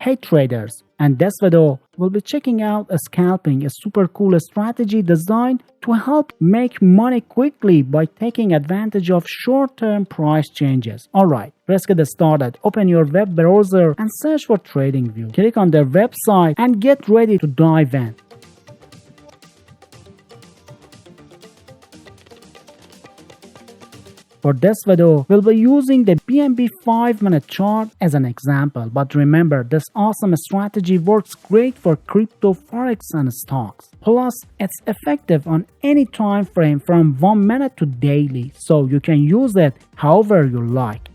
Hey traders, and this video we'll be checking out a scalping, a super cool strategy designed to help make money quickly by taking advantage of short-term price changes. Alright, let's get started. Open your web browser and search for TradingView. Click on their website and get ready to dive in. For this video, we'll be using the BNB 5-minute chart as an example, but remember, this awesome strategy works great for crypto, forex, and stocks. Plus, it's effective on any time frame from 1 minute to daily, so you can use it however you like.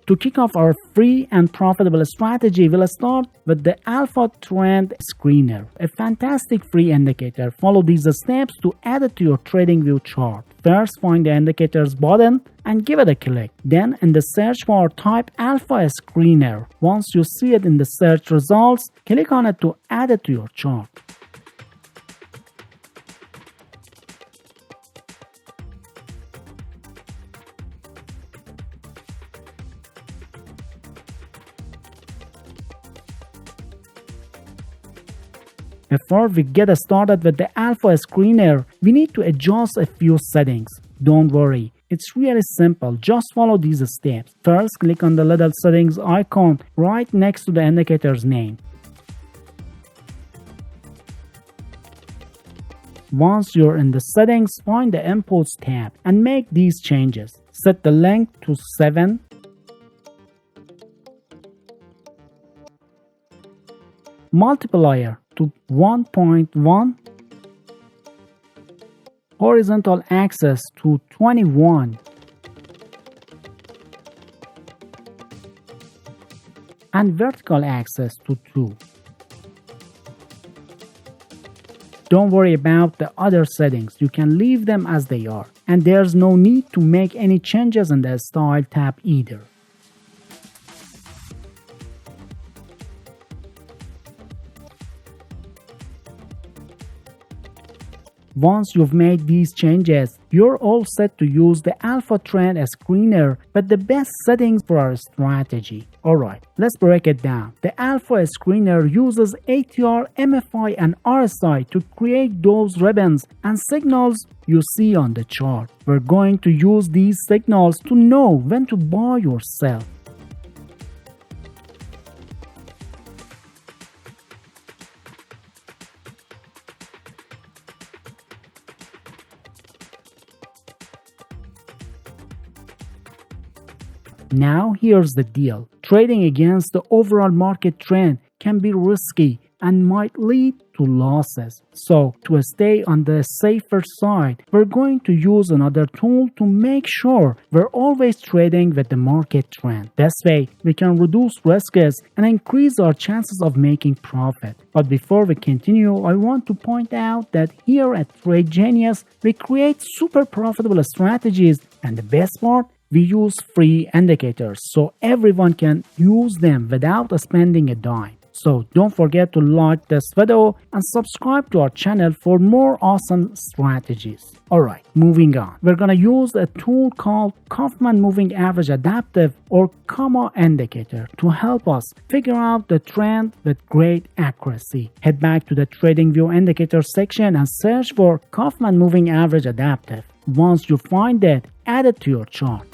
To kick off our free and profitable strategy, we'll start with the Alpha Trend Screener, a fantastic free indicator. Follow these steps to add it to your TradingView chart. First, find the indicators button and give it a click. Then, in the search bar, type Alpha Screener. Once you see it in the search results, click on it to add it to your chart. Before we get started with the Alpha Screener, we need to adjust a few settings. Don't worry, it's really simple, just follow these steps. First, click on the little settings icon right next to the indicator's name. Once you're in the settings, find the Inputs tab and make these changes. Set the length to 7. Multiplier to 1.1, horizontal axis to 21, and vertical axis to 2. Don't worry about the other settings, you can leave them as they are, and there's no need to make any changes in the Style tab either. Once you've made these changes, you're all set to use the Alpha Trend Screener with the best settings for our strategy. Alright, let's break it down. The Alpha Screener uses ATR, MFI, and RSI to create those ribbons and signals you see on the chart. We're going to use these signals to know when to buy or sell. Now here's the deal. Trading against the overall market trend can be risky and might lead to losses. So to stay on the safer side, we're going to use another tool to make sure we're always trading with the market trend. This way, we can reduce risks and increase our chances of making profit. But before we continue, I want to point out that here at TradeGenius, we create super profitable strategies, and the best part, we use free indicators so everyone can use them without spending a dime. So don't forget to like this video and subscribe to our channel for more awesome strategies. Alright, moving on. We're gonna use a tool called Kofman Moving Average Adaptive or Comma Indicator to help us figure out the trend with great accuracy. Head back to the TradingView indicator section and search for Kofman Moving Average Adaptive. Once you find it, add it to your chart.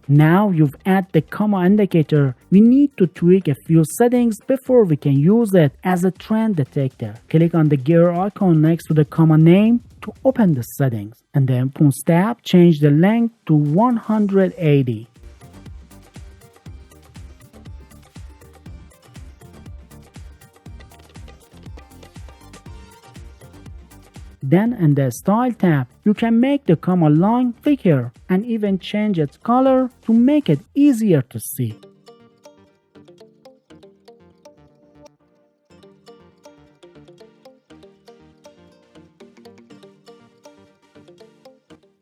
Now you've added the comma indicator, we need to tweak a few settings before we can use it as a trend detector. Click on the gear icon next to the comma name to open the settings. And the Inputs tab, change the length to 180. Then in the Style tab, you can make the comma line thicker and even change its color to make it easier to see.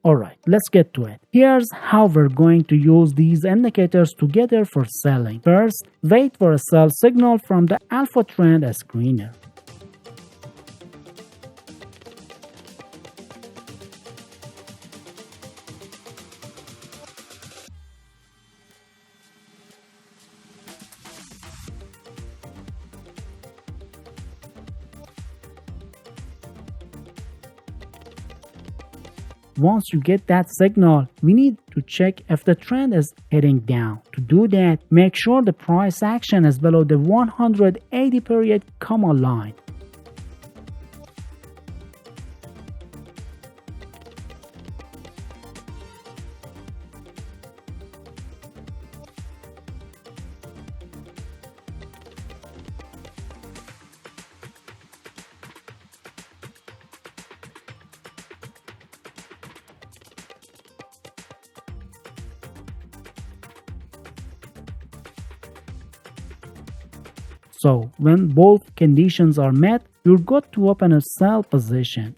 Alright, let's get to it. Here's how we're going to use these indicators together for selling. First, wait for a sell signal from the alpha trend screener. Once you get that signal, we need to check if the trend is heading down. To do that, make sure the price action is below the 180 period comma line. So, when both conditions are met, you're good to open a sell position.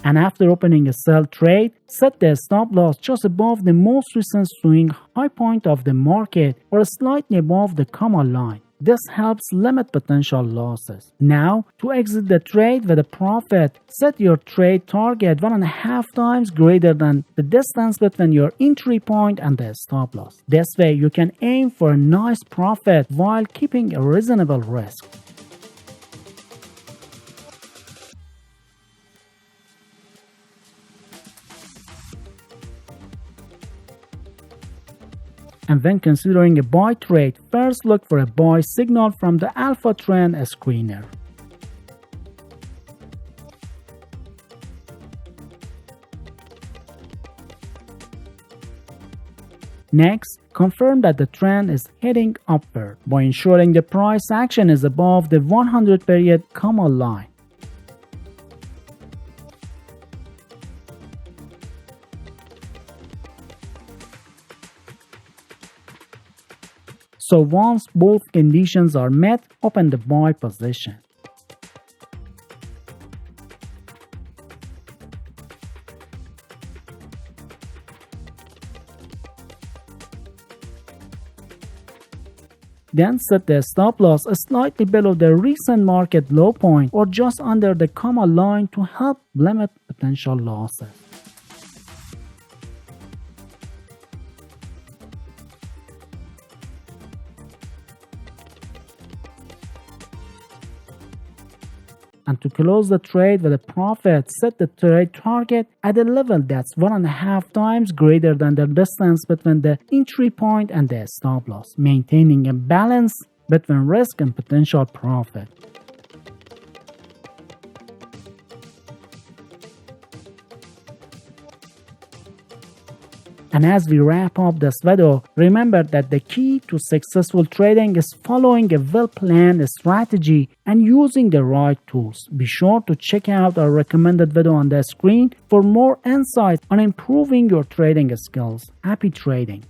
And after opening a sell trade, set the stop loss just above the most recent swing high point of the market or slightly above the comma line. This helps limit potential losses. Now, to exit the trade with a profit, set your trade target 1.5 times greater than the distance between your entry point and the stop loss. This way, you can aim for a nice profit while keeping a reasonable risk. And when considering a buy trade, first look for a buy signal from the alpha trend screener. Next, confirm that the trend is heading upward by ensuring the price action is above the 100 period comma line. So once both conditions are met, open the buy position. Then set the stop loss slightly below the recent market low point or just under the comma line to help limit potential losses. And to close the trade with a profit, set the trade target at a level that's 1.5 times greater than the distance between the entry point and the stop loss, maintaining a balance between risk and potential profit. And as we wrap up this video, remember that the key to successful trading is following a well-planned strategy and using the right tools. Be sure to check out our recommended video on the screen for more insights on improving your trading skills. Happy trading!